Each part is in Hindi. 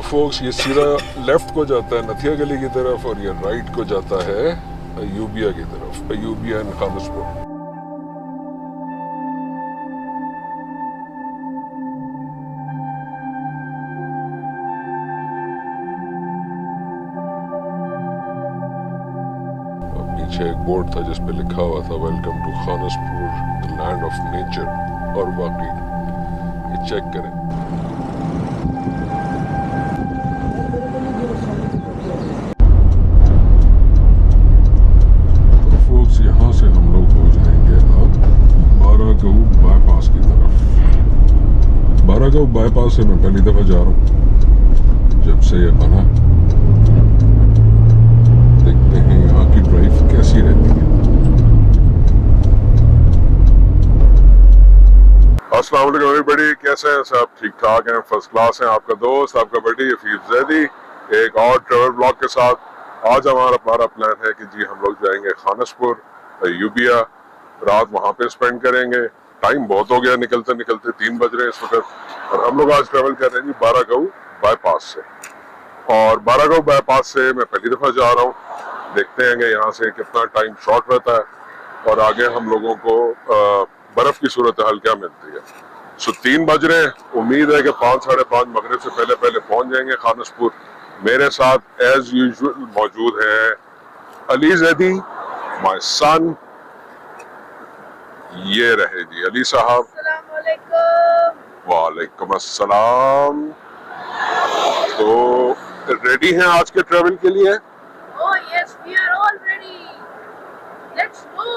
फोक्स ये सीधा लेफ्ट को जाता है नथिया गली की तरफ और ये राइट को जाता है अयूबिया की तरफ, अयूबिया एंड खानसपुर। पीछे एक बोर्ड था जिस पे लिखा हुआ था welcome to Khanaspur the land of nature, और बाकी ये चेक करें। तो फोक्स यहाँ से हम लोग हो जाएंगे अब बारागऊ बाईपास की तरफ। बारागऊ बाईपास से मैं पहली दफा जा रहा हूँ जब से ये बना। देखते हैं यहाँ की ड्राइव कैसी रहती है। अस्सलाम वालेकुम एवरीबॉडी, कैसे हैं सब? ठीक ठाक हैं, फर्स्ट क्लास हैं। आपका दोस्त, आपका बड़ी हफीज जैदी, एक और ट्रेवल ब्लॉग के साथ। आज हमारा प्लान है कि जी हम लोग जाएंगे खानसपुर, अयूबिया, रात वहाँ पे स्पेंड करेंगे। टाइम बहुत हो गया, निकलते निकलते 3 बज रहे हैं इस वक्त, और हम लोग आज ट्रेवल कर रहे हैं जी बारागऊ बाईपास से। और बारागऊ बाईपास से मैं पहली दफा जा रहा हूँ। देखते हैं कि यहाँ से कितना टाइम शॉर्ट रहता है और आगे हम लोगों को बर्फ की सूरत हाल क्या मिलती है। 3 बज रहे हैं, उम्मीद है कि 5 साढ़े 5 मगरिब से पहले पहले पहुंच जाएंगे खानसपुर। मेरे साथ एज यूजुअल मौजूद है अली जैदी, माय सन। ये रहे जी अली साहब। वालेकुम अस्सलाम। तो रेडी हैं आज के ट्रेवल के लिए? Oh yes, we are all ready. Let's go.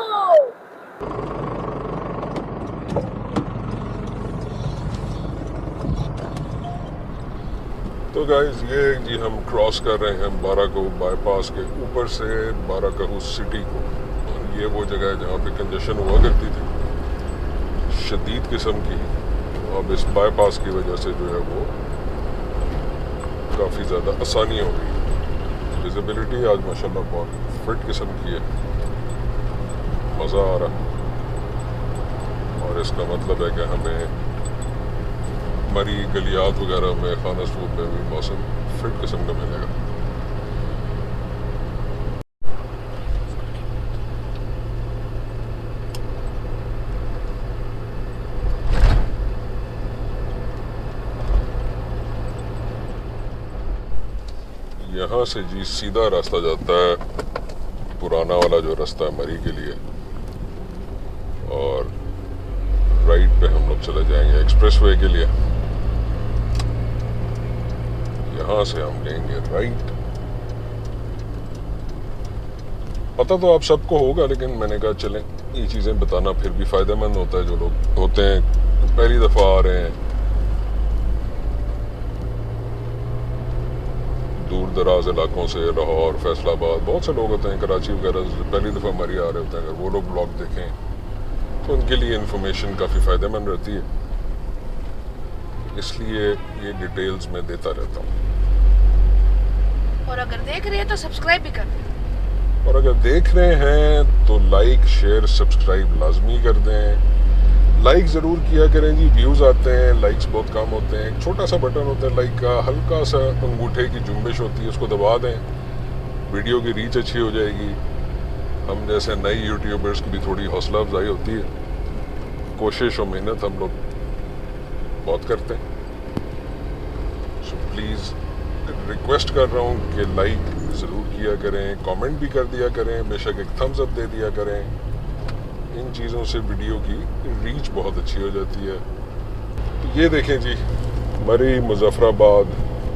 तो गाइज ये जी हम क्रॉस कर रहे हैं बारागऊ बाईपास के ऊपर से बारागऊ सिटी को। और ये वो जगह है जहाँ पे कंजेशन हुआ करती थी शदीद किस्म की। अब इस बाईपास की वजह से जो है वो काफ़ी ज़्यादा आसानी हो गई। विजिबिलिटी आज माशाल्लाह बहुत फिट किस्म की है, मज़ा आ रहा। और इसका मतलब है कि हमें मरी गलियात वगैरह में खानसपुर में भी मौसम फिट किस्म का मिलेगा। यहाँ से जी सीधा रास्ता जाता है पुराना वाला जो रास्ता है मरी के लिए, और राइट पे हम लोग चले जाएंगे एक्सप्रेसवे के लिए। यहाँ से हम लेंगे राइट। पता तो आप सबको होगा, लेकिन मैंने कहा चलें ये चीज़ें बताना फिर भी फ़ायदेमंद होता है। जो लोग होते हैं पहली दफ़ा आ रहे हैं, दूर दराज इलाकों से, लाहौर, फैसलाबाद, बहुत से लोग होते हैं, कराची वगैरह से पहली दफ़ा मरी आ रहे होते हैं। अगर वो लोग ब्लॉग देखें तो उनके लिए इन्फॉर्मेशन काफ़ी फ़ायदेमंद रहती है, इसलिए ये डिटेल्स मैं देता रहता हूँ। और अगर देख रहे हैं तो सब्सक्राइब भी कर दें। और अगर देख रहे हैं तो लाइक, शेयर, सब्सक्राइब लाजमी कर दें। लाइक ज़रूर किया करें जी, व्यूज़ आते हैं, लाइक्स बहुत कम होते हैं। एक छोटा सा बटन होता है लाइक का, हल्का सा अंगूठे की जुम्बिश होती है, उसको दबा दें, वीडियो की रीच अच्छी हो जाएगी। हम जैसे नए यूट्यूबर्स की भी थोड़ी हौसला अफजाई होती है। कोशिश और मेहनत हम लोग बहुत करते हैं। सो प्लीज़ रिक्वेस्ट कर रहा हूँ कि लाइक ज़रूर किया करें, कमेंट भी कर दिया करें, बेशक एक थम्स अप दे दिया करें। इन चीज़ों से वीडियो की रीच बहुत अच्छी हो जाती है। तो ये देखें जी, मरी मुजफ्फराबाद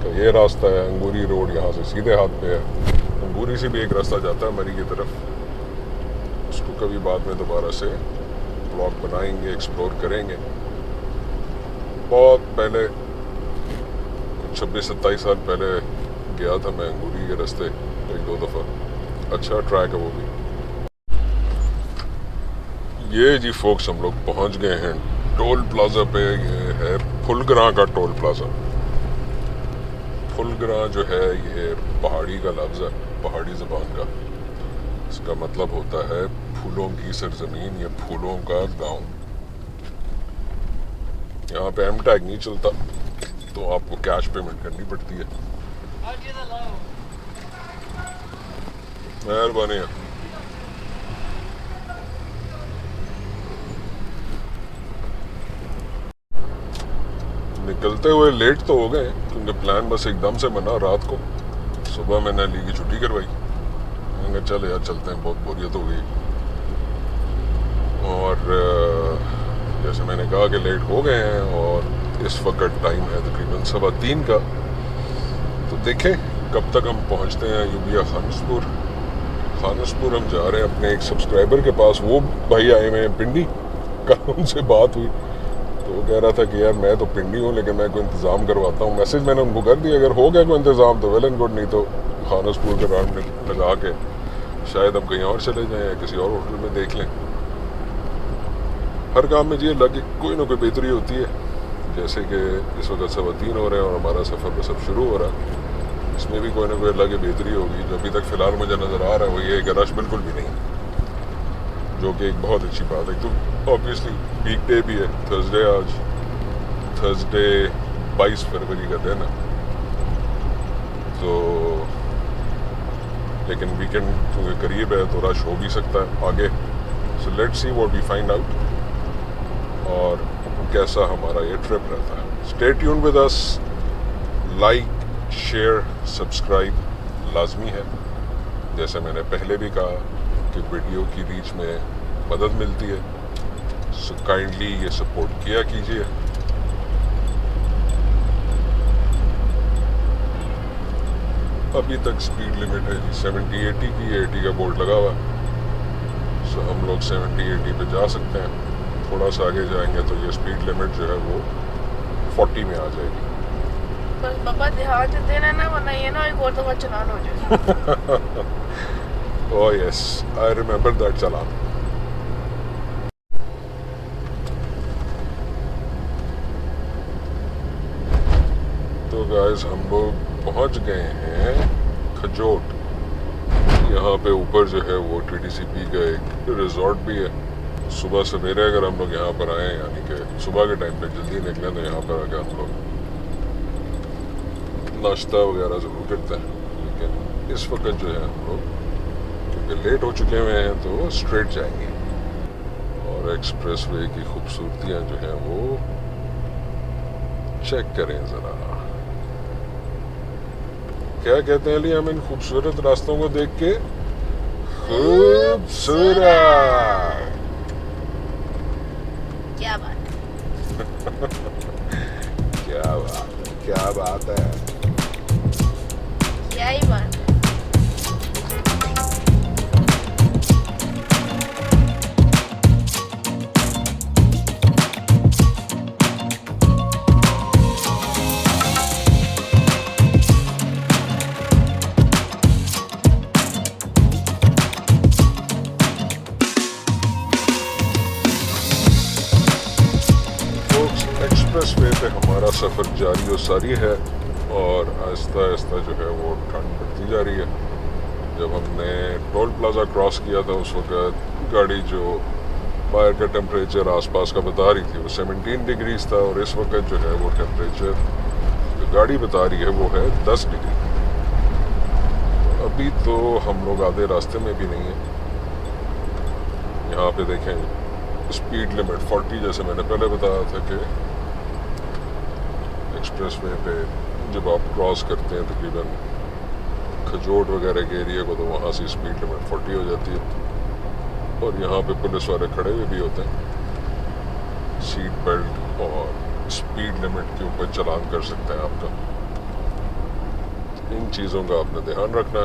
का ये रास्ता है, अंगूरी रोड यहाँ से सीधे हाथ पे है। अंगूरी से भी एक रास्ता जाता है मरी की तरफ, उसको कभी बाद में दोबारा से ब्लॉग बनाएंगे, एक्सप्लोर करेंगे। बहुत पहले 26-27 साल पहले गया था मैं अंगूरी के रास्ते 1-2 दफ़ा। अच्छा ट्रैक है वो भी। ये जी फोक्स हम लोग पहुंच गए हैं टोल प्लाजा पे। ये है फुलग्रां का टोल प्लाजा। फुलग्रां जो है ये पहाड़ी का लफ्ज़ है, पहाड़ी ज़बान का। इसका मतलब होता है फूलों की सरजमीन या फूलों का गांव। यहाँ पे एम टैग नहीं चलता, तो आपको कैश पेमेंट करनी पड़ती है। मेहरबानी है। निकलते हुए लेट तो हो गए क्योंकि प्लान बस एकदम से बना रात को। सुबह मैंने ली की छुट्टी करवाई, मैंने कहा चल यार चलते हैं, बहुत बोरियत हो गई। और जैसे मैंने कहा कि लेट हो गए हैं और इस वक्त टाइम है तकरीबन 3:15 का। तो देखें कब तक हम पहुंचते हैं यूबिया खानसपुर। खानसपुर हम जा रहे हैं अपने एक सब्सक्राइबर के पास। वो भाई आए हुए हैं पिंडी। कल उनसे बात हुई तो वो कह रहा था कि यार मैं तो पिंडी हूँ लेकिन मैं कोई इंतज़ाम करवाता हूँ। मैसेज मैंने उनको कर दिया, अगर हो गया कोई इंतज़ाम तो वेल एंड गुड, नहीं तो खानसपुर के राउंड लगा के शायद हम कहीं और चले जाएं या किसी और होटल में देख लें। हर काम में ये लगे कोई ना कोई बेहतरी होती है। जैसे कि इस वक्त 3:15 हो रहे हैं और हमारा सफ़र बस अब शुरू हो रहा है। इसमें भी कोई ना कोई अलग बेहतरी होगी। जो अभी तक फ़िलहाल मुझे नज़र आ रहा है वो ये है कि रश बिल्कुल भी नहीं, जो कि एक बहुत अच्छी बात है। तो ऑब्वियसली वीक डे भी है, थर्सडे आज, थर्सडे 22 फरवरी का दिन है। तो लेकिन वीकेंड क्योंकि करीब है तो रश हो भी सकता है आगे। So let's see what we find out और कैसा हमारा ये ट्रिप रहता है। Stay tuned with us. Like share subscribe लाजमी है। जैसे मैंने पहले भी कहा कि वीडियो की रीच में मदद मिलती है, सो काइंडली ये सपोर्ट किया कीजिए। अभी तक स्पीड लिमिट है जी 70-80 की, 80 का बोर्ड लगा हुआ है। सो हम लोग 70-80 पे जा सकते हैं। थोड़ा सा आगे जाएंगे तो ये स्पीड लिमिट जो है वो 40 में आ जाएगी। बस पापा ध्यान से देना ना, वरना ये ना एक और दफा चलान हो जाए। Oh yes, I remember that चालान। तो गाइस हम लोग पहुंच गए हैं खजोट। यहाँ पे ऊपर जो है वो TTCP का एक रिजॉर्ट भी है। सुबह सवेरे अगर हम लोग यहाँ पर आए, यानी कि सुबह के टाइम पे जल्दी निकले, तो यहाँ पर आके हम लोग नाश्ता वगैरह ज़रूर करते हैं। लेकिन इस वक्त जो है हम लोग क्योंकि लेट हो चुके हुए हैं तो स्ट्रेट जाएंगे। और एक्सप्रेसवे की खूबसूरतियाँ जो हैं वो चेक करें ज़रा। क्या कहते हैं अली हम इन खूबसूरत रास्तों को देख के? खूबसूरत। क्या बात क्या बात है। क्या ही बात। एक्सप्रेसवे पे हमारा सफ़र जारी और सारी है और आहिस्ता आहिस्ता जो है वो ठंड बढ़ती जा रही है। जब हमने टोल प्लाज़ा क्रॉस किया था उस वक्त गाड़ी जो बाहर का टेम्परेचर आसपास का बता रही थी वो 17 डिग्रीज था और इस वक्त जो है वो टेम्परेचर जो गाड़ी बता रही है वो है 10 डिग्री। अभी तो हम लोग आधे रास्ते में भी नहीं है। यहाँ पे देखें स्पीड लिमिट 40, जैसे मैंने पहले बताया था कि एक्सप्रेसवे पे जब आप क्रॉस करते हैं तकरीबन खजोट वगैरह के एरिया को तो वहाँ से स्पीड लिमिट 40 हो जाती है। और यहाँ पे पुलिस वाले खड़े हुए भी होते हैं। सीट बेल्ट और स्पीड लिमिट के ऊपर चालान कर सकते हैं आपका। इन चीज़ों का आपने ध्यान रखना।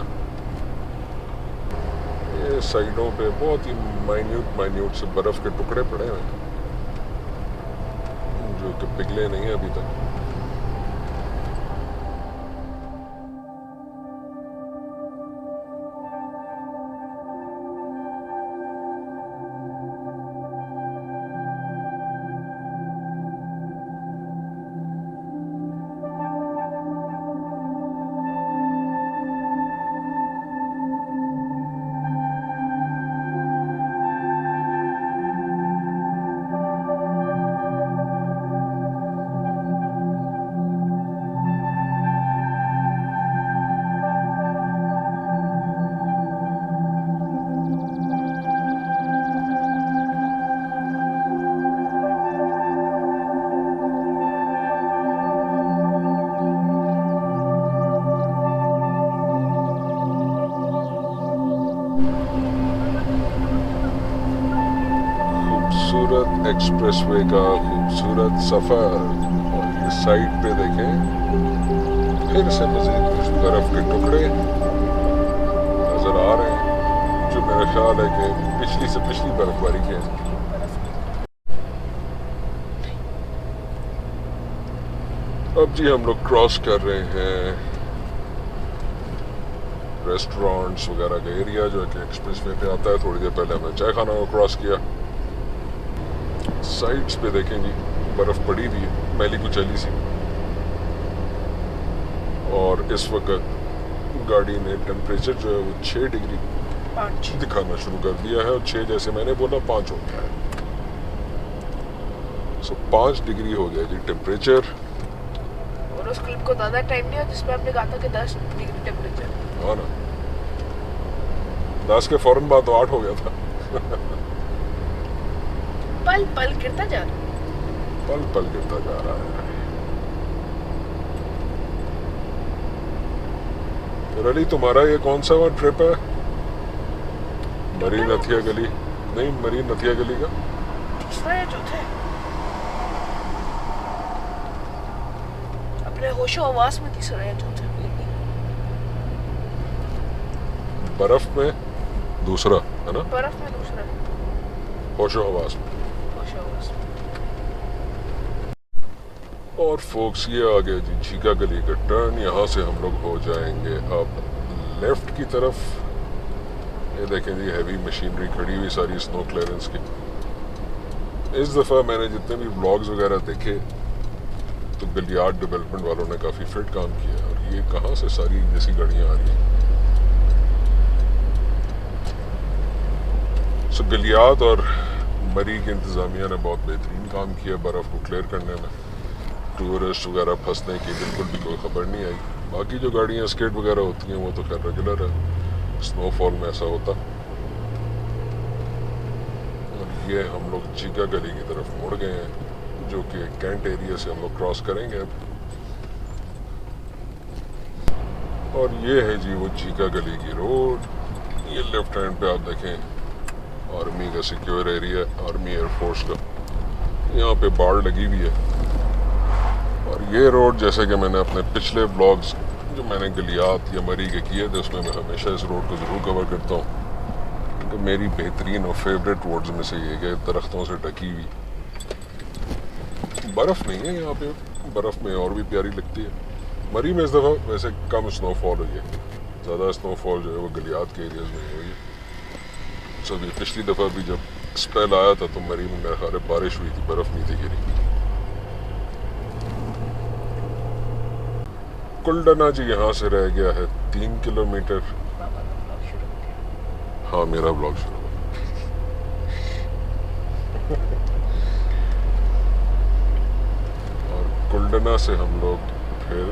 ये साइडों पे बहुत ही माइन्यूट से बर्फ़ के टुकड़े पड़े हुए हैं जो कि पिघले नहीं हैं अभी तक। खूबसूरत एक्सप्रेसवे का खूबसूरत सफर। और ये साइड पे देखें फिर से मजीद कुछ बर्फ के टुकड़े नजर आ रहे हैं, जो मेरा ख्याल है कि पिछली से पिछली बर्फबारी के हैं। अब जी हम लोग क्रॉस कर रहे हैं रेस्टोरेंट्स वगैरह का एरिया जो कि एक्सप्रेसवे पे आता है। थोड़ी देर पहले हमने चाय खाना को क्रॉस किया। साइड्स पे देखेंगे बर्फ पड़ी हुई है, मैली कुचैली सी। और इस वक्त गाड़ी ने टेम्परेचर जो है वो 6 डिग्री 5 दिखाना शुरू कर दिया है, और 6 जैसे मैंने बोला 5 हो गया है। सो 5 डिग्री हो गया जी टेम्परेचर। और उस क्लिप को ज़्यादा टाइम नहीं हुआ जिसमें आपने कहा था कि 10 डिग्री टेम्परेचर। हाँ ना, 10 के फौरन बाद तो 8 हो गया था। पल पल गिरता जा रहा है। पल पल गिरता जा रहा है। तो रली, तुम्हारा ये कौन सा वो ट्रिप है? मरी नथिया गली? नहीं, मरी नथिया गली का तीसरा या चौथा है? अपने होशो आवाज में तीसरा या चौथा है? बर्फ में दूसरा है ना, बर्फ में दूसरा है, होशो हवास में। होशो आवाज में। और फोक्स ये आ गया जी झीका गली का टर्न। यहाँ से हम लोग हो जाएंगे अब लेफ्ट की तरफ। ये देखें जी हैवी मशीनरी खड़ी हुई सारी स्नो क्लियरेंस की। इस दफ़ा मैंने जितने भी व्लॉग्स वगैरह देखे तो गलियात डेवलपमेंट वालों ने काफ़ी फिट काम किया। और ये कहाँ से सारी जैसी गाड़ियाँ आ रही हैं। सो गलियात और मरी की इंतज़ामिया ने बहुत बेहतरीन काम किया बर्फ़ को क्लियर करने में। टूरिस्ट वगैरह फंसने की बिल्कुल भी कोई खबर नहीं आई। बाकी जो गाड़ियाँ स्केट वगैरह होती हैं वो तो खैर रेगुलर है, स्नोफॉल में ऐसा होता। और ये हम लोग झीका गली की तरफ मुड़ गए हैं, जो कि कैंट एरिया से हम लोग क्रॉस करेंगे अब। और ये है जी वो झीका गली की रोड। ये लेफ्ट हैंड पे आप देखें आर्मी का सिक्योर एरिया, आर्मी एयरफोर्स का। यहाँ पे बाड़ लगी हुई है। और ये रोड जैसे कि मैंने अपने पिछले ब्लॉग्स जो मैंने गलियात या मरी के किए थे उसमें मैं हमेशा इस रोड को ज़रूर कवर करता हूँ, क्योंकि मेरी बेहतरीन और फेवरेट रोड्स में से ये है। दरख्तों से ढकी हुई, बर्फ़ नहीं है यहाँ पे, बर्फ़ में और भी प्यारी लगती है। मरी में इस दफ़ा वैसे कम स्नोफॉल हुई है, ज़्यादा स्नोफॉल जो है वो गलियात के एरियाज़ में हुई है। सभी पिछली दफ़ा भी जब स्पेल आया था तो मरी में मेरे ख्याल है बारिश हुई थी, बर्फ़ नहीं थी गिरी। कुलडना जी यहाँ से रह गया है 3 किलोमीटर। हाँ, मेरा ब्लॉग शुरू हुआ। और कुलडना से हम लोग फिर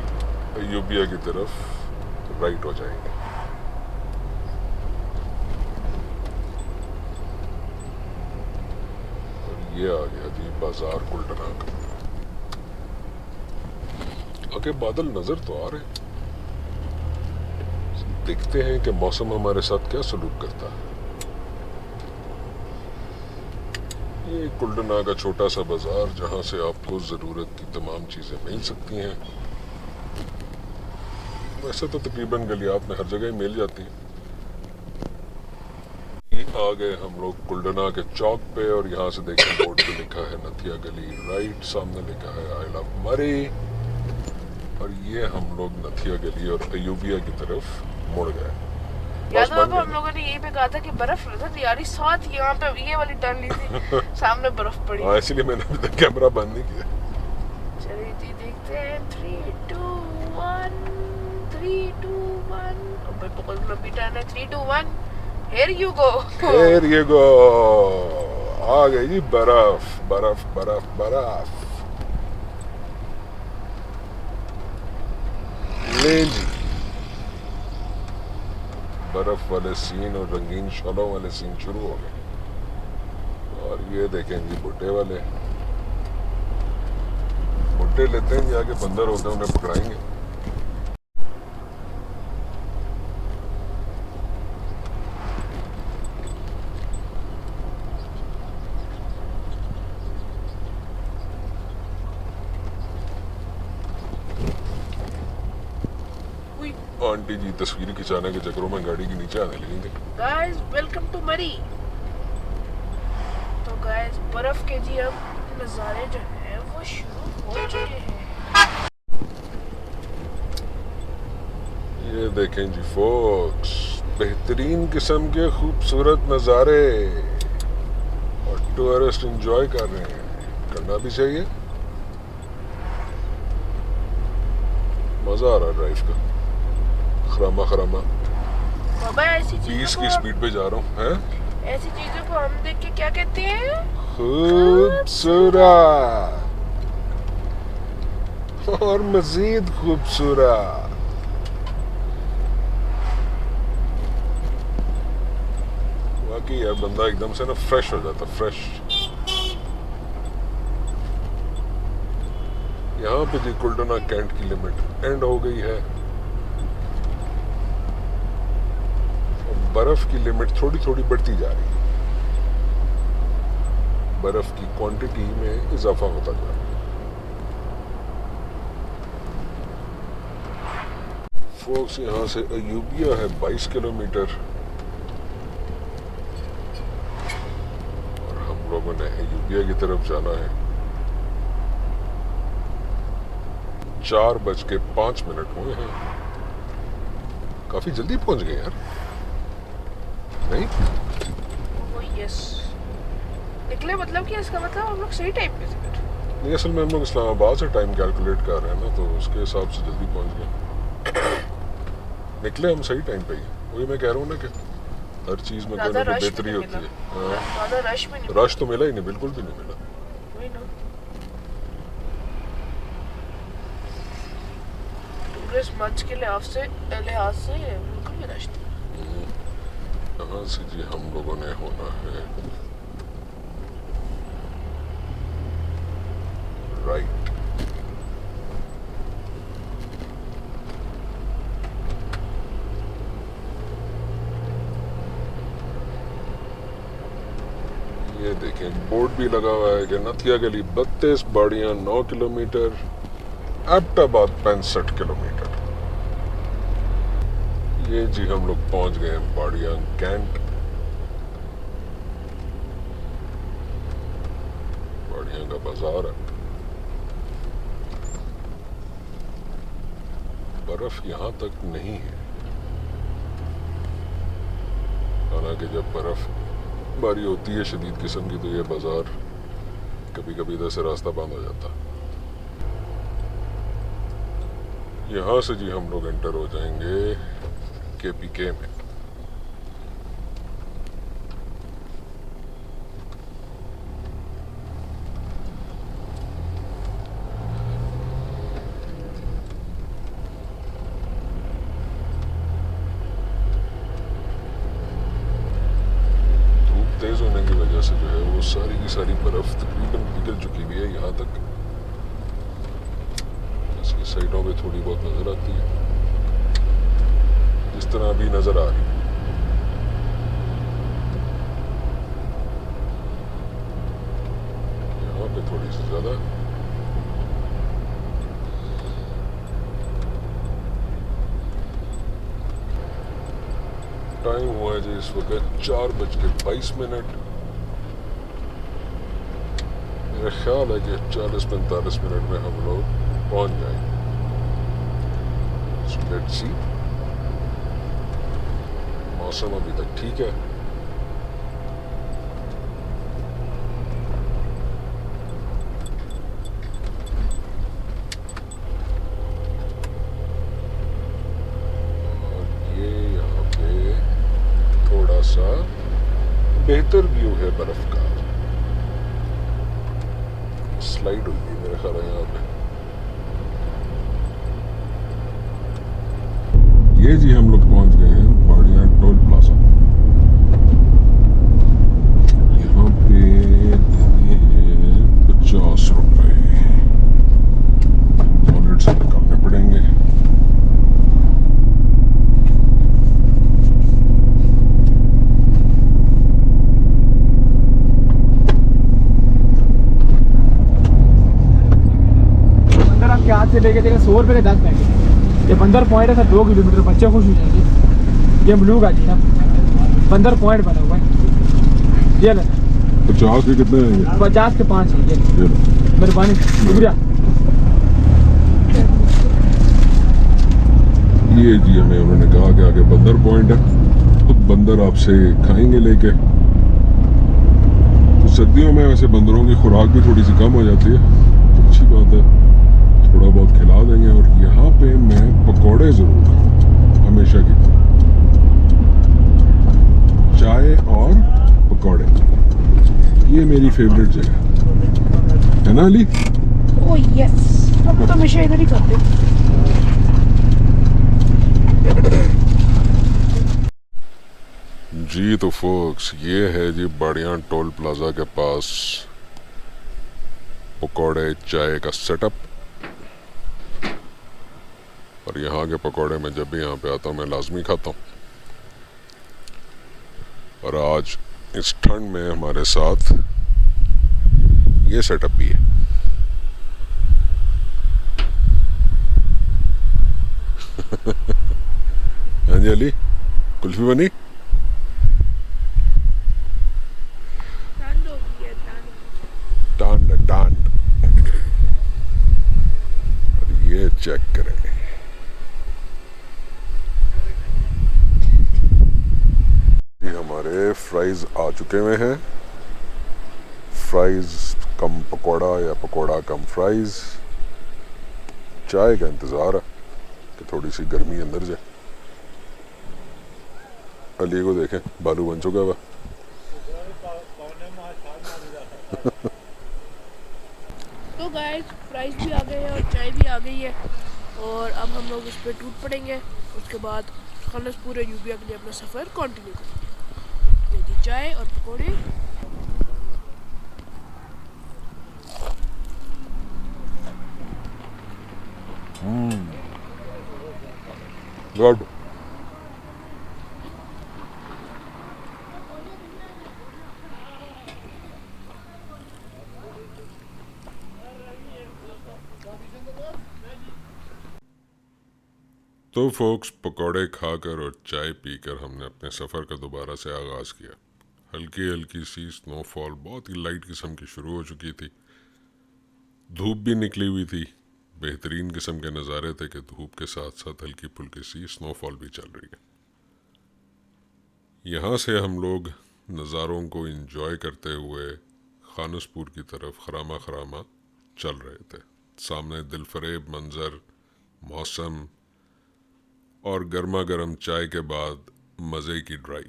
अयूबिया की तरफ राइट हो जाएंगे। और ये आ गया जी बाजार कुलडना का। आगे बादल नजर तो आ रहे हैं, देखते हैं कि मौसम हमारे साथ क्या सलूक करता है। ये कुलडना का छोटा सा बाजार जहां से आपको ज़रूरत की तमाम चीज़ें मिल सकती हैं। वैसे तो तकरीबन गलियात में हर जगह ही मिल जाती हैं। आ गए हम लोग कुलडना के चौक पे, और यहाँ से देखें बोर्ड पे लिखा है नथिया गली राइट, सामने लिखा है आई लव मरी। और ये हम लोग नथिया गली और अयूबिया की तरफ मुड़ गए। याद हो हम लोगों ने यही पे कहा था कि बर्फ नजर नहीं आ रही, साथ यहाँ पे ये वाली टर्न ली थी, सामने बर्फ पड़ी। हाँ, इसलिए मैंने अभी तक कैमरा बंद नहीं किया। चलिए जी देखते हैं 3 2 1 3 2 1। अब भाई बहुत लंबी टर्न है। 3 2 1 here you go. Here you go। आ गई जी बर्फ बर्फ बर्फ बर्फ। ले जी बर्फ वाले सीन और रंगीन शॉलों वाले सीन शुरू हो गए। और ये देखें जी भुट्टे वाले, भुट्टे लेते हैं जी, आगे बंदर होते हैं उन्हें पकड़ाएंगे। आंटी जी तस्वीर खिंचाने के चक्करों में गाड़ी के नीचे आने लगी थी। गाइस वेलकम टू मरी। तो गाइस बर्फ के जी अब नज़ारे जो है वो शुरू हो चुके हैं। ये देखें जी फोक्स, बेहतरीन किस्म के खूबसूरत नज़ारे और टूरिस्ट एंजॉय कर रहे हैं। करना भी चाहिए, मजा आ रहा है ड्राइव का। खरामा खरामा बाबा ऐसी 20 चीजों की को स्पीड पे जा रहा हूँ। हैं? ऐसी चीजों को हम देख के क्या कहते हैं? खूबसूरत और मजीद खूबसूरत। वाकई यार बंदा एकदम से ना फ्रेश हो जाता, फ्रेश। यहाँ पे जी कुल्टना कैंट की लिमिट एंड हो गई है और बर्फ की लिमिट थोड़ी थोड़ी बढ़ती जा रही है। बर्फ की क्वांटिटी में इजाफा होता जा रहा है। फोक्स यहाँ से अयूबिया है 22 किलोमीटर और हम लोगों ने अयूबिया की तरफ जाना है। 4:05 हुए हैं। काफी जल्दी पहुंच गए यार, नहीं? वो यस निकले, मतलब कि इसका मतलब हम लोग सही टाइम पे थे। नहीं, असल में हम लोग इस्लामाबाद से टाइम कैलकुलेट कर रहे हैं ना, तो उसके हिसाब से जल्दी पहुंच गए। निकले हम सही टाइम पे ही। वही मैं कह रहा हूँ ना कि हर चीज में कोई ना कोई बेहतरी होती है। हाँ, ज्यादा रश भी नहीं, रश तो मिला ही नहीं, बिल्कुल भी नहीं मिला। वही ना, टूरिस्ट मंच के लिहाज से बिल्कुल भी रश नहीं। यहाँ से जी हम लोगों ने होना है राइट। ये देखें बोर्ड भी लगा हुआ है कि नथिया गली 32, बाड़ियां 9 किलोमीटर, एबटाबाद 65 किलोमीटर। ये जी हम लोग पहुंच गए हैं बाड़ियां कैंट। बाड़ियां का बाजार है। बर्फ यहां तक नहीं है, हालांकि जब बर्फ बारी होती है शदीद किस्म की तो ये बाजार कभी कभी इधर से रास्ता बंद हो जाता। यहाँ से जी हम लोग एंटर हो जाएंगे KPK में। तेज होने की वजह से जो है वो सारी की सारी बर्फ तकरीबन पिघल चुकी हुई है यहाँ तक। इसकी साइडों पे थोड़ी बहुत नजर आती है, जिस तरह अभी नजर आ रही है। यहाँ पे थोड़ी सी ज्यादा। टाइम हुआ है जी इस वक्त 4:22। मेरा ख्याल है कि 40-45 मिनट में हम लोग पहुंच जाएंगे। Let's see. मौसम अभी तक ठीक है। और ये यहाँ पे थोड़ा सा बेहतर व्यू है बर्फ का। स्लाइड हुई है मेरे ख्याल है यहाँ पे। ये जी हम लोग पहुंच गए हैं बाड़ियां टोल प्लाजा। यहाँ पे देने हैं 50 रुपए। वॉलेट से निकालने पड़ेंगे। अंदर आप के हाथ से लेके देगा 100 रुपए के 10 पैकेट। ये बंदर पॉइंट है सर, 2 किलोमीटर बच्चे खुश हो जाएंगे। ये ब्लू गाड़ी है ना, बंदर पॉइंट बना हुआ है। ये ले 50 के कितने हैं ये? 50 के 5 है ये। ये लो। मेहरबानी, शुक्रिया। ये जी हमें उन्होंने कहा कि आगे बंदर पॉइंट है, तो बंदर आपसे खाएंगे लेके। तो सर्दियों में वैसे बंदरों की खुराक भी थोड़ी सी कम हो जाती है, तो अच्छी बात है, थोड़ा बहुत खिला देंगे। और यहाँ पे मैं पकौड़े ज़रूर खाऊँ हमेशा की तरह, चाय और पकौड़े, ये मेरी फेवरेट जगह है ना अली? ओह यस, हम तो हमेशा इधर ही करते। जी तो फोक्स, ये है जी बाड़ियाँ टोल प्लाजा के पास पकौड़े चाय का सेटअप। और यहाँ के पकौड़े मैं जब भी यहाँ पे आता हूँ मैं लाजमी खाता हूँ। और आज इस ठंड में हमारे साथ ये सेटअप भी है। हाँ जी अली, कुल्फी बनी? टांड टांड। और ये चेक करें, ये हमारे फ्राइज आ चुके हुए हैं। फ्राइज कम पकौड़ा या पकौड़ा कम फ्राइज। चाय का इंतज़ार है कि थोड़ी सी गर्मी अंदर जाए। अली को देखें, बालू बन चुका हुआ। तो गाइस, फ्राइज भी आ गए हैं और चाय भी आ गई है, और अब हम लोग इस पर टूट पड़ेंगे। उसके बाद खानसपुर और यूबिया के लिए अपना सफ़र कंटिन्यू करेंगे। ये जी चाय और पकौड़े। गुड। तो फोक्स, पकौड़े खाकर और चाय पीकर हमने अपने सफ़र का दोबारा से आगाज़ किया। हल्की हल्की सी स्नोफॉल बहुत ही लाइट किस्म की शुरू हो चुकी थी। धूप भी निकली हुई थी। बेहतरीन किस्म के नज़ारे थे कि धूप के साथ साथ हल्की फुल्की सी स्नोफॉल भी चल रही है। यहाँ से हम लोग नज़ारों को एंजॉय करते हुए खानसपुर की तरफ खरामा खरामा चल रहे थे। सामने दिलफरेब मंजर, मौसम और गर्मा गर्म चाय के बाद मज़े की ड्राइव।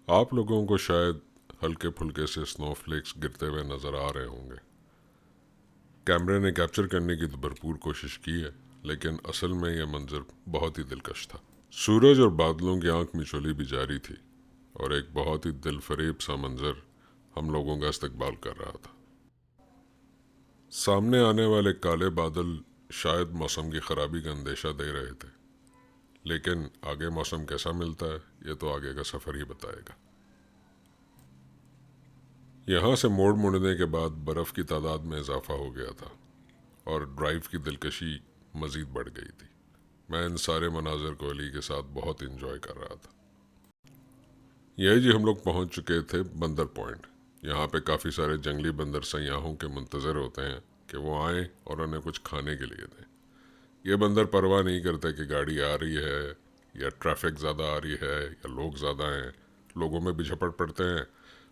आप लोगों को शायद हल्के फुल्के से स्नोफ्लेक्स गिरते हुए नज़र आ रहे होंगे। कैमरे ने कैप्चर करने की तो भरपूर कोशिश की है, लेकिन असल में यह मंजर बहुत ही दिलकश था। सूरज और बादलों की आंख मिचौली भी जारी थी और एक बहुत ही दिलफरेब सा मंजर हम लोगों का इस्तकबाल कर रहा था। सामने आने वाले काले बादल शायद मौसम की खराबी का अंदेशा दे रहे थे, लेकिन आगे मौसम कैसा मिलता है ये तो आगे का सफ़र ही बताएगा। यहाँ से मोड़ मुड़ने के बाद बर्फ़ की तादाद में इजाफा हो गया था और ड्राइव की दिलकशी मज़ीद बढ़ गई थी। मैं इन सारे मनाजर को अली के साथ बहुत इंजॉय कर रहा था। यही जी हम लोग पहुँच चुके थे बंदर पॉइंट। यहाँ पे काफ़ी सारे जंगली बंदर सयाहों के मुंतज़र होते हैं कि वो आएँ और उन्हें कुछ खाने के लिए दें। ये बंदर परवाह नहीं करते कि गाड़ी आ रही है या ट्रैफिक ज़्यादा आ रही है या लोग ज़्यादा हैं। लोगों में भी झपट पड़ते हैं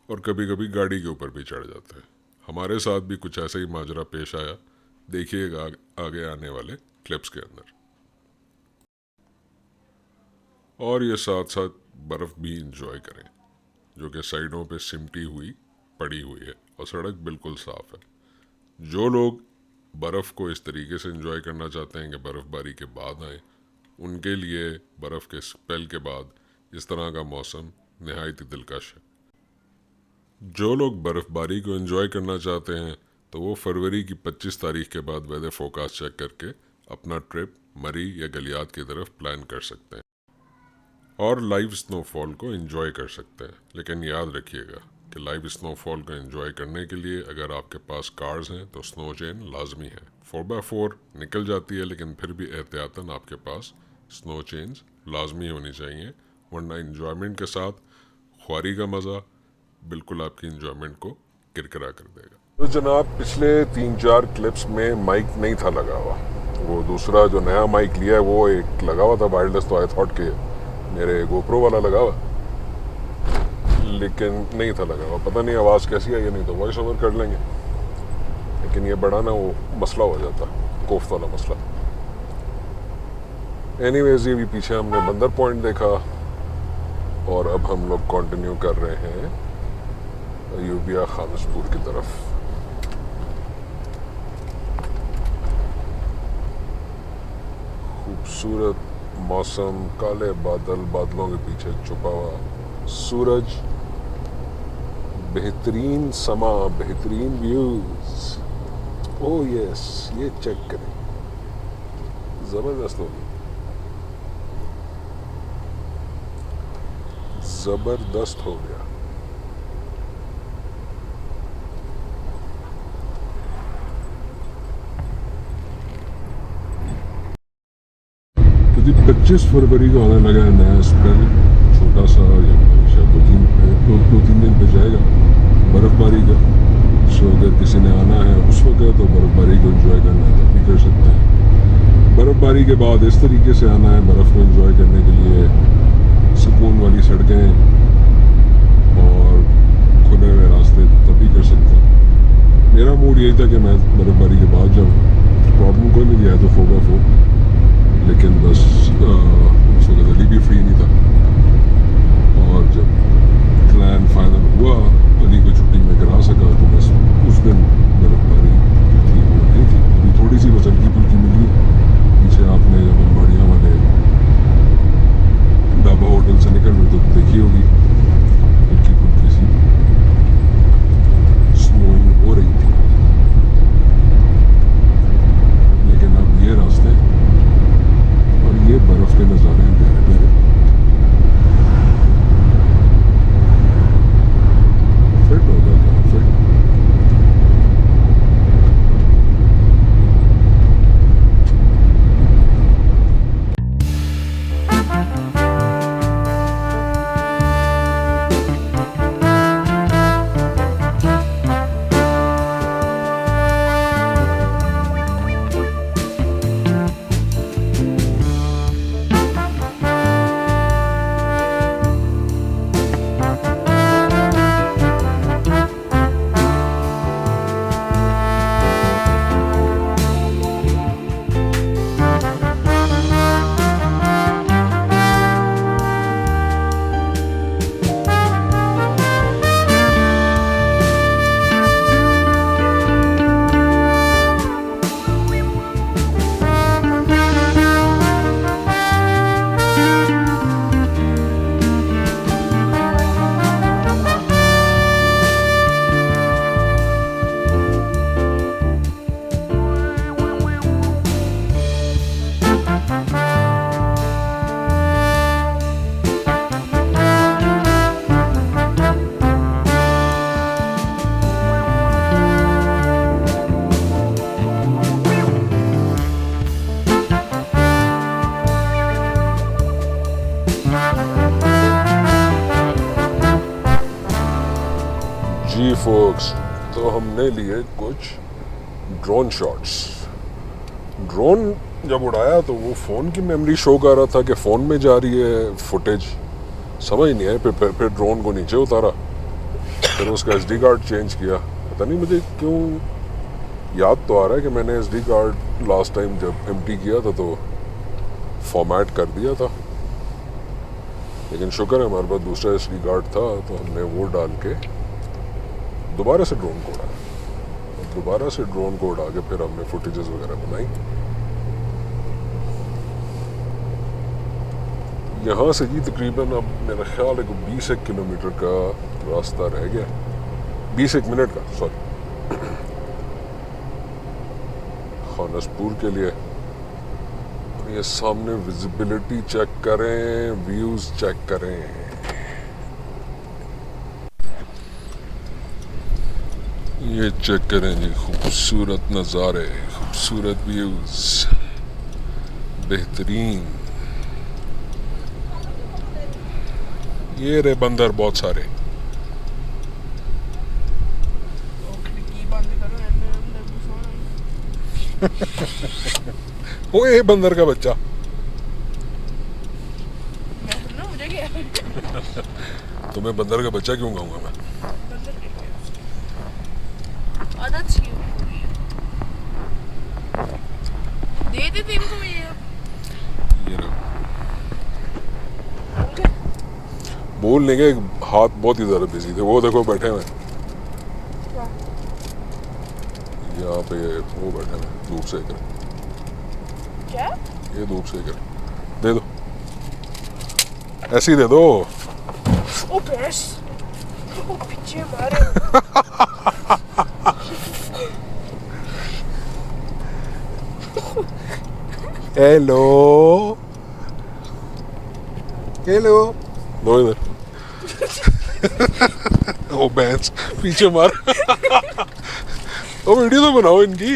और कभी कभी गाड़ी के ऊपर भी चढ़ जाते हैं। हमारे साथ भी कुछ ऐसा ही माजरा पेश आया, देखिएगा आगे आने वाले क्लिप्स के अंदर। और ये साथ साथ बर्फ़ भी इंजॉय करें जो कि साइडों पे सिमटी हुई पड़ी हुई है और सड़क बिल्कुल साफ़ है। जो लोग बर्फ़ को इस तरीके से इंजॉय करना चाहते हैं कि बर्फ़बारी के बाद आए, उनके लिए बर्फ़ के स्पेल के बाद इस तरह का मौसम नहायत ही दिलकश है। जो लोग बर्फ़बारी को एंजॉय करना चाहते हैं तो वो फरवरी की 25 तारीख के बाद वेदर फोरकास्ट चेक करके अपना ट्रिप मरी या गलियात की तरफ प्लान कर सकते हैं और लाइव स्नोफॉल को एंजॉय कर सकते हैं। लेकिन याद रखिएगा, कि लाइव स्नोफॉल को एंजॉय करने के लिए अगर आपके पास कार्स हैं तो स्नो चेन लाजमी है। 4x4 निकल जाती है, लेकिन फिर भी एहतियातन आपके पास स्नो चेन्स लाजमी होनी चाहिए, वरना इंजॉयमेंट के साथ ख्वारी का मज़ा बिल्कुल आपकी इंजॉयमेंट को किरकिरा कर देगा। तो जनाब, पिछले 3-4 क्लिप्स में माइक नहीं था लगा हुआ। वो दूसरा जो नया माइक लिया है वो एक लगा हुआ था वायरलेस, तो आई थॉट के मेरे गोप्रो वाला लगा हुआ, लेकिन नहीं था लगा हुआ। पता नहीं आवाज़ कैसी आई है, नहीं तो वॉइस ओवर कर लेंगे, लेकिन ये बड़ा ना वो मसला हो जाता, कोफ्त वाला मसला। एनीवेज, ये भी पीछे हमने बंदर पॉइंट देखा और अब हम लोग कंटिन्यू कर रहे हैं अयूबिया खानसपुर की तरफ। खूबसूरत मौसम, काले बादल, बादलों के पीछे छुपा हुआ सूरज, बेहतरीन समा, बेहतरीन व्यूज। ओह यस, ये चेक करें, जबरदस्त होगी, जबरदस्त हो गया। तो 25 फरवरी को आने लगा है नया स्पेल, छोटा सा, या शायद 2-3 दिन पे जाएगा बर्फबारी का। सो अगर किसी ने आना है उस वक्त तो बर्फबारी को एंजॉय करना है तब भी कर सकते हैं। बर्फबारी के बाद इस तरीके से आना है बर्फ़ को एंजॉय करने के लिए, सुकून वाली सड़कें और खुले हुए रास्ते, तभी कर सकते हैं। मेरा मूड यही था कि मैं बर्फबारी के बाद जाऊँ, प्रॉब्लम कोई नहीं दिया तो 4x4, लेकिन बस उस वक्त अली भी फ्री नहीं था, और जब प्लान फाइनल हुआ अली को छुट्टी में करा सका तो बस उस दिन बर्फबारी थी वो नहीं थी। अभी थोड़ी सी बस हल्की फुल्की मिली पीछे, आपने जब हम बढ़िया वाले ढाबा होटल से निकल रहे तो देखी होगी हल्की फुल्की सी स्नोइंग हो रही थी। लेकिन अब ये रास्ते और ये बर्फ के नज़ारे प्यारे प्यारे, फिट हो जाता है, फिट। जी फोक्स, तो हमने लिए कुछ ड्रोन शॉट्स। ड्रोन जब उड़ाया तो वो फ़ोन की मेमोरी शो कर रहा था कि फ़ोन में जा रही है फुटेज, समझ नहीं आया। फिर ड्रोन को नीचे उतारा, फिर उसका SD कार्ड चेंज किया। पता नहीं मुझे क्यों याद तो आ रहा है कि मैंने SD कार्ड लास्ट टाइम जब empty किया था तो फॉर्मेट कर दिया था, लेकिन शुक्र है हमारे पास दूसरा SD कार्ड था तो हमने वो डाल के दोबारा से ड्रोन को उड़ाया। दोबारा से ड्रोन को उड़ा के फिर हमने फुटेजेस वगैरह बनाई। यहाँ से जी तकरीबन अब मेरा ख्याल है कि 20 किलोमीटर का रास्ता रह गया, 20 मिनट का, सॉरी, खानसपुर के लिए। ये सामने विजिबिलिटी चेक करें, व्यूज चेक करें। ये चेक करें जी, खूबसूरत नज़ारे, खूबसूरत व्यूज, बेहतरीन। ये रे बंदर बहुत सारे। खिड़की बंद करो, अंदर घुसो। ओए बंदर का बच्चा। मैं ना मुझे क्या तुम्हें बंदर का बच्चा क्यों कहूँगा मैं? बंदर गिर गया उसके। आदत सी हो गई। दे दे इनको ये। ये रहो। बोलने के हाथ बहुत ही ज़्यादा बिजी थे, वो देखो बैठे हुए यहाँ पे, वो बैठे हुए धूप सेक रहे। क्या? ये धूप सेक रहे। दे दो, ऐसे ही दे दो। ओ भैंस, ओ पीछे मारे। हेलो हेलो, दो इधर। ओ भैंस पीछे मार। ओ वीडियो तो बनाओ इनकी।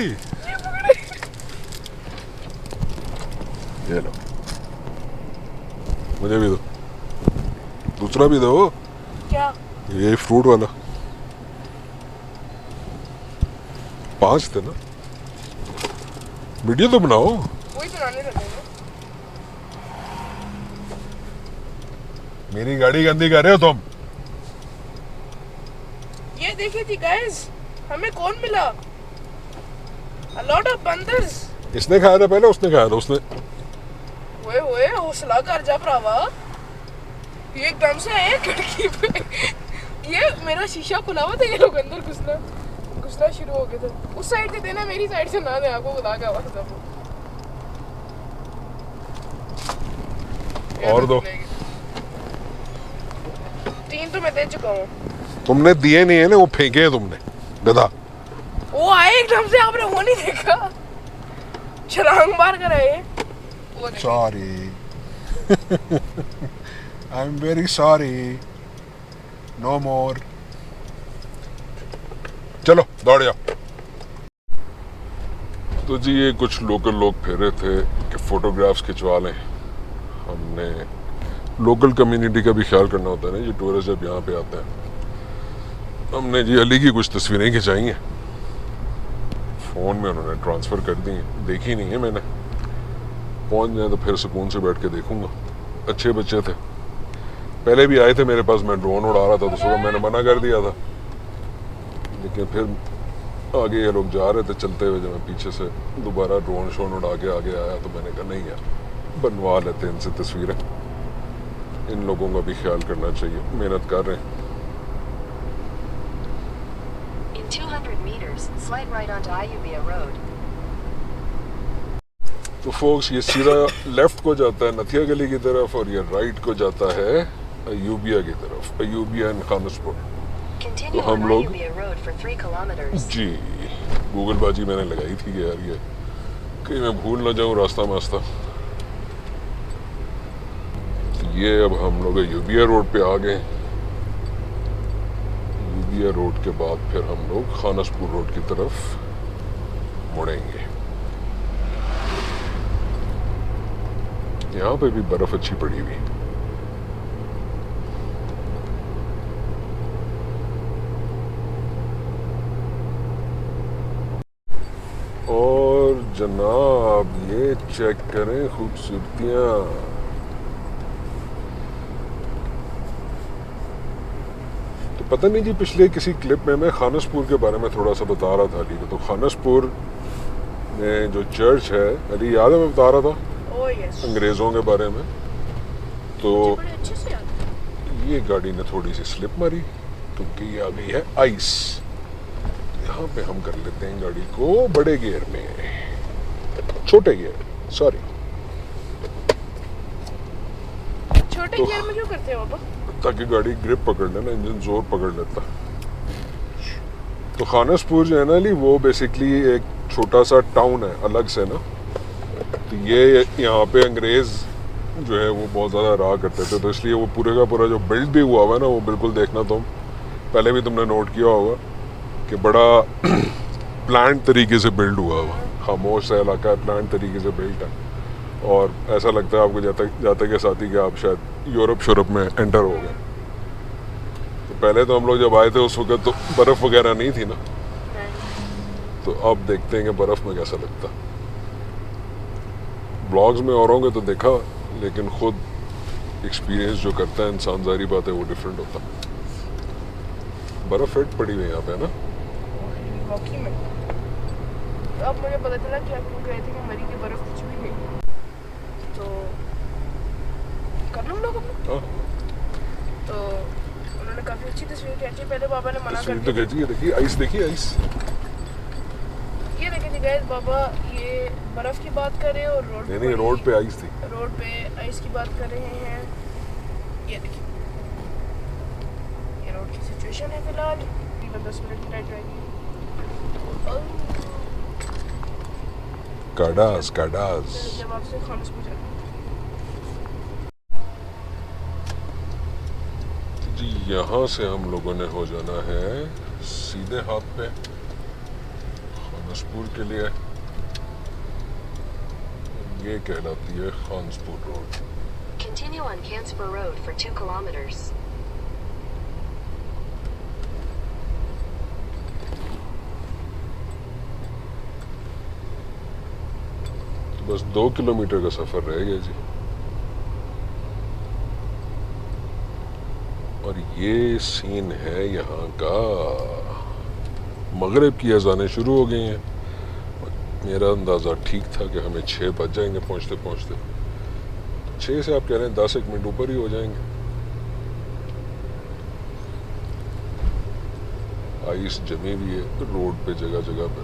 ये लो, मुझे भी दो, दूसरा भी दो। क्या? ये फ्रूट वाला। 5 थे ना, वीडियो तो बनाओ। वही बनाने लगे ना। मेरी गाड़ी गंदी कर रहे हो तुम। ये देखिए जी गाइस, हमें कौन मिला? A lot of बंदर्स। इसने खाया था पहले, उसने खाया था उसने। ओए हौसला कर जा भरावा। ये एकदम से आए खिड़की पे। ये मेरा शीशा खुला हुआ था, ये लोग अंदर घुसना शुरू हो गए थे। उस साइड से देना, मेरी साइड से ना दे, आपको खुदा का वास्ता। और दो। 3 तो मैं दे चुका हूँ। तुमने दिए नहीं है ना, वो फेंके हैं तुमने, गधा। वो आए एकदम से, आपने वो नहीं देखा? छलांग मार कर आए। Sorry. I am very sorry, no more. चलो दौड़ जाओ। तो जी ये कुछ लोकल लोग फेरे थे कि फोटोग्राफ्स खिंचवा लें। हमने लोकल कम्युनिटी का भी ख्याल करना होता है ना, ये टूरिस्ट जब यहाँ पे आते हैं। हमने जी अली की कुछ तस्वीरें खिंचाई हैं, फ़ोन में उन्होंने ट्रांसफ़र कर दी हैं, देखी नहीं है मैंने। पहुँच जाए तो फिर सुकून से बैठ के देखूँगा। अच्छे बच्चे थे, पहले भी आए थे मेरे पास, मैं ड्रोन उड़ा रहा था तो सुबह मैंने मना कर दिया था, लेकिन फिर आगे ये लोग जा रहे थे चलते हुए, जब मैं पीछे से दोबारा ड्रोन शोन उड़ा के आगे आया तो मैंने कहा नहीं यार, बनवा लेते इनसे तस्वीरें। इन लोगों का भी ख्याल करना चाहिए, मेहनत कर रहे हैं। In 200 meters, slide right onto Ayubia Road. तो फोक्स ये सीधा लेफ्ट को जाता है नथिया गली की तरफ, और ये राइट को जाता है अयूबिया की तरफ, अयूबिया एंड खानसपुर। Continue तो हम on लोग Ayubia Road for 3 kilometers. जी गूगल बाजी मैंने लगाई थी कि यार ये कहीं मैं भूल ना जाऊँ रास्ता मास्ता। तो ये अब हम लोग अयूबिया रोड पे आ गए। अयूबिया रोड के बाद फिर हम लोग खानसपुर रोड की तरफ मुड़ेंगे। यहाँ पे भी बर्फ अच्छी पड़ी हुई। और जनाब ये चेक करें खूबसूरतियाँ। तो पता नहीं जी, पिछले किसी क्लिप में मैं खानसपुर के बारे में थोड़ा सा बता रहा था अली को। तो खानसपुर में जो चर्च है, अली याद है मैं बता रहा था ओह यस, अंग्रेज़ों के बारे में। तो बड़े अच्छे से याद है। ये गाड़ी ने थोड़ी सी स्लिप मारी क्योंकि ये आ गई है आइस। यहाँ पे हम कर लेते हैं गाड़ी को बड़े गियर में, छोटे गियर सॉरी। छोटे तो- गियर में क्यों करते हो पापा? ताकि गाड़ी ग्रिप पकड़ ले ना, इंजन जोर पकड़ लेता। तो खानसपुर जो है ना अली, वो बेसिकली एक छोटा सा टाउन है अलग से ना। तो ये यहाँ पे अंग्रेज़ जो है वो बहुत ज़्यादा रहा करते थे, तो इसलिए वो पूरे का पूरा जो बिल्ड भी हुआ हुआ है ना, वो बिल्कुल देखना तुम, पहले भी तुमने नोट किया होगा कि बड़ा प्लान तरीके से बिल्ड हुआ हुआ, खामोश सा इलाका है, प्लान तरीके से बिल्ड है, और ऐसा लगता है आपको जाते के साथ ही कि आप शायद यूरोप में एंटर हो गए। तो पहले तो हम लोग जब आए थे उस वक्त तो बर्फ़ वगैरह नहीं थी ना, तो अब देखते हैं कि बर्फ़ में कैसा लगता। ब्लॉग्स में औरों के तो देखा, लेकिन खुद एक्सपीरियंस जो करता है इंसान, ज़ाहिर बात है वो डिफरेंट होता। बर्फ़ फिट पड़ी हुई है यहाँ पे, है ना? रॉकी में। तो अब मुझे पता चला कि आप लोग गए थे कि मरी की बर्फ़ कुछ भी नहीं, तो कर लो लोग अपना। हाँ, तो उन्होंने काफ़ी अच्छी तस्वीर खींची। पहले बाबा ने मना कर तस्वीर तो दिया। खींची है, देखिए आइस, देखिए आइस। ये देखिए गाइस, बाबा ये बर्फ़ की बात कर रहे हैं और रोड नहीं, रोड पे आइस थी। रोड पे आइस की बात कर रहे हैं। ये देखिए, ये रोड की सिचुएशन है फिलहाल। तकरीबन 10 मिनट की राइड रहेगी। काडास जब आपसे खानस पूछा जी, यहाँ से हम लोगों ने हो जाना है सीधे हाथ पे खानसपुर के लिए। ये कहलाती है खानसपुर road. Continue on Canspur Road for 2 kilometers. तो बस 2 किलोमीटर का सफ़र रह गया जी। और ये सीन है यहाँ का। मगरिब की अज़ानें शुरू हो गई हैं। मेरा अंदाज़ा ठीक था कि हमें 6 बज जाएंगे पहुँचते पहुँचते। 6 से आप कह रहे हैं 10 एक मिनट ऊपर ही हो जाएंगे। आइस जमी भी है रोड पे जगह जगह पे।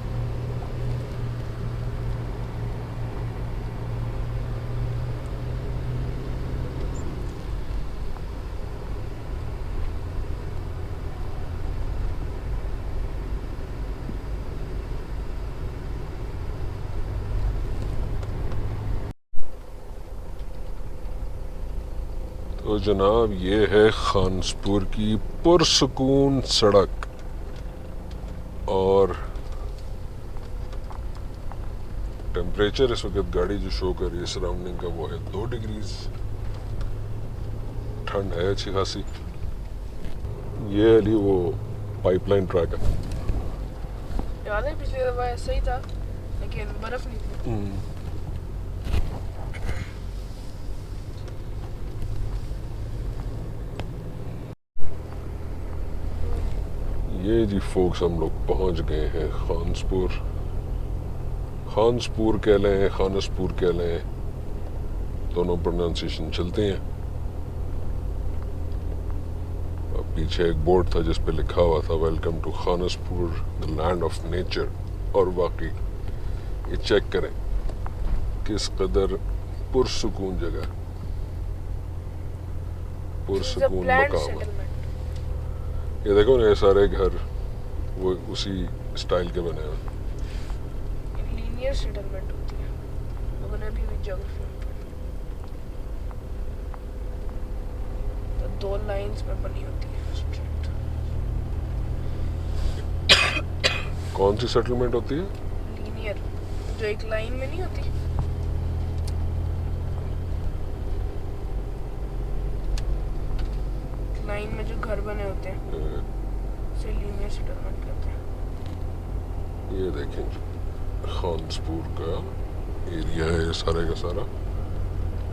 तो जनाब ये है खानसपुर की पुरसकून सड़क, और टेम्परेचर इस वक्त गाड़ी जो शो कर रही है सराउंडिंग का वो है 2 डिग्रीज। ठंड है अच्छी खासी। ये अली वो पाइपलाइन ट्रैक है। याद है पिछली दफ़ा ऐसा ही था, लेकिन बर्फ़ नहीं थी। ये जी फोक्स हम लोग पहुंच गए हैं खानसपुर। खानसपुर कह लें, खानसपुर कह लें, दोनों प्रोनाउंसिएशन चलते हैं। अब पीछे एक बोर्ड था जिस पे लिखा हुआ था welcome to Khanaspur, the land of nature. और वाकई ये चेक करें किस कदर पुरसुकून जगह, पुरसुकून मकाम है। ये देखो ना, ये सारे घर वो उसी स्टाइल के बने हुए। लीनियर सेटलमेंट होती है, लोगों ने भी ज्योग्राफी में पढ़ी। तो 2 लाइंस में बनी होती है स्ट्रेट। कौन सी सेटलमेंट होती है? लीनियर, जो एक लाइन में नहीं होती। लाइन में जो घर बने होते हैं उसे लीनियर सेटलमेंट कहते हैं। ये देखें खानसपुर का एरिया है, सारे का सारा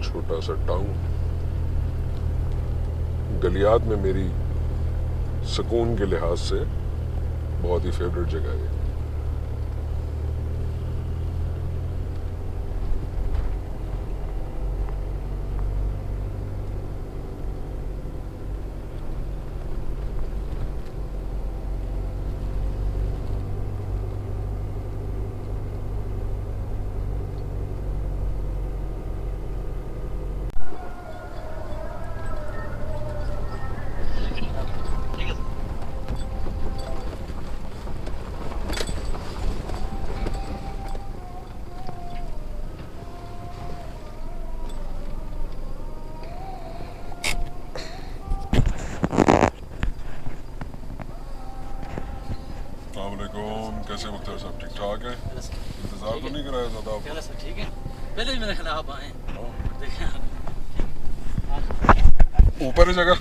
छोटा सा टाउन। गलियात में मेरी सुकून के लिहाज से बहुत ही फेवरेट जगह है। कैसे मुख्तार साहब, ठीक ठाक है? इंतजार तो नहीं कराया ज़्यादा आपने? सब ठीक है, पहले भी मेरे खिलाफ आए देखें। ऊपर है जगह।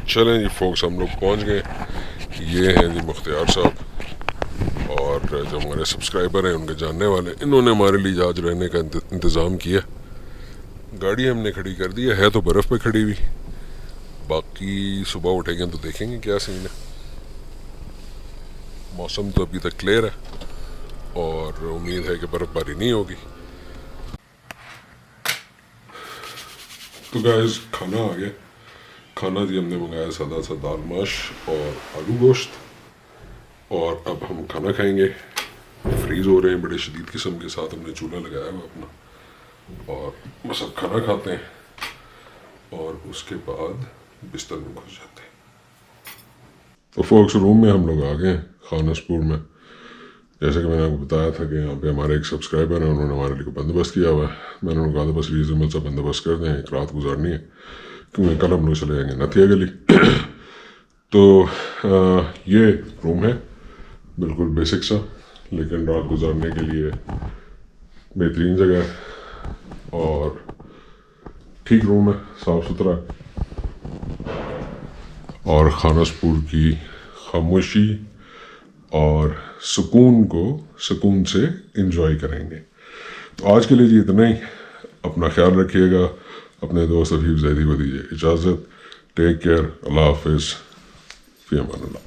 चलें जी फोक्स, हम लोग पहुंच गए। ये हैं जी मुख्तियार साहब, और जो हमारे सब्सक्राइबर हैं उनके जानने वाले, इन्होंने हमारे लिए आज रहने का इंतज़ाम किया। गाड़ी हमने खड़ी कर दी है तो बर्फ़ पे खड़ी हुई, बाकी सुबह उठेंगे तो देखेंगे क्या सीन है। मौसम तो अभी तक क्लियर है और उम्मीद है कि बर्फ़बारी नहीं होगी। तो गाइस खाना आ गया। खाना जी हमने मंगाया सादा सा दाल माश और आलू गोश्त, और अब हम खाना खाएंगे। फ्रीज़ हो रहे हैं बड़े शदीद किस्म के, साथ हमने चूल्हा लगाया हुआ अपना, और बस अब खाना खाते हैं और उसके बाद बिस्तर में घुस जाते हैं। तो फोक्स रूम में हम लोग आ गए हैं खानसपुर में। जैसे कि मैंने आपको बताया था कि यहाँ पे हमारे एक सब्सक्राइबर हैं, उन्होंने हमारे लिए बंदोबस्त किया हुआ है। मैंने उनको कहा था बस रीजनेबल सा बंदोबस्त कर दें, एक रात गुजारनी है क्योंकि कल हम लोग चले जाएंगे नथिया गली। तो ये रूम है, बिल्कुल बेसिक सा, लेकिन रात गुजारने के लिए बेहतरीन जगह है और ठीक रूम है, साफ़ सुथरा। और खानसपुर की खामोशी और सुकून को सुकून से एंजॉय करेंगे। तो आज के लिए जी इतना ही। अपना ख्याल रखिएगा, अपने दोस्त हबीब जैदी को दीजिए इजाज़त। टेक केयर, अल्लाह हाफिज़, फ़ी अमान अल्लाह।